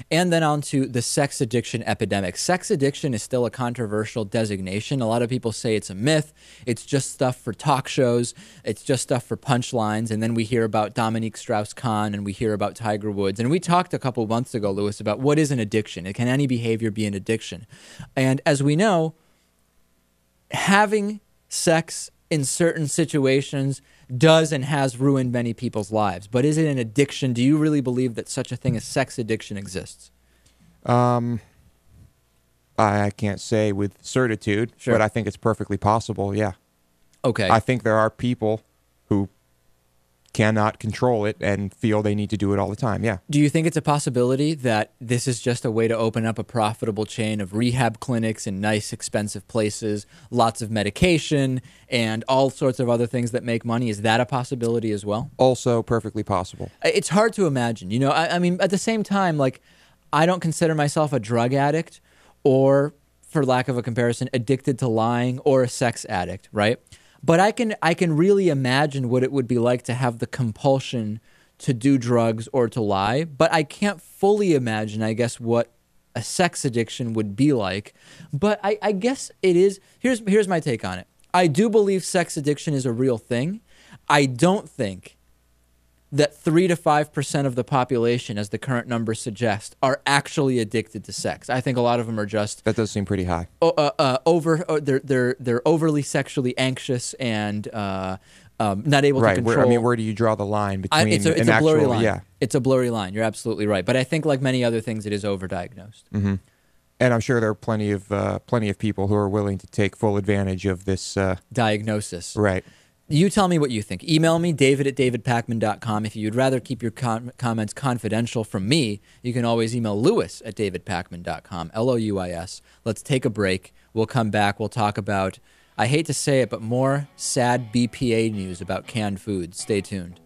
and then on to the sex addiction epidemic. Sex addiction is still a controversial designation. A lot of people say it's a myth. It's just stuff for talk shows. It's just stuff for punchlines. And then we hear about Dominique Strauss-Kahn and we hear about Tiger Woods. And we talked a couple months ago, Lewis, about what is an addiction. Can any behavior be an addiction? And as we know, having sex in certain situations does and has ruined many people's lives. But is it an addiction? Do you really believe that such a thing as sex addiction exists? I can't say with certitude, Sure. but I think it's perfectly possible, yeah. Okay. I think there are people who cannot control it and feel they need to do it all the time, yeah. Do you think it's a possibility that this is just a way to open up a profitable chain of rehab clinics in nice, expensive places, lots of medication, and all sorts of other things that make money? Is that a possibility as well? Also perfectly possible. It's hard to imagine. You know, I mean, at the same time, like, I don't consider myself a drug addict or, for lack of a comparison, addicted to lying or a sex addict, right? But I can really imagine what it would be like to have the compulsion to do drugs or to lie. But I can't fully imagine, I guess, what a sex addiction would be like. But I guess it is. Here's my take on it. I do believe sex addiction is a real thing. I don't think that 3 to 5% of the population, as the current numbers suggest, are actually addicted to sex. I think a lot of them are just That does seem pretty high. they're overly sexually anxious and not able to control. Where do you draw the line between it's a an blurry actual, line. yeah. It's a blurry line. You're absolutely right. But I think, like many other things, it is overdiagnosed. Mm-hmm. And I'm sure there are plenty of people who are willing to take full advantage of this Diagnosis. Right. You tell me what you think. Email me, david@davidpakman.com. If you'd rather keep your comments confidential from me, you can always email lewis@davidpakman.com, Louis. Let's take a break. We'll come back. We'll talk about, I hate to say it, but more sad BPA news about canned foods. Stay tuned.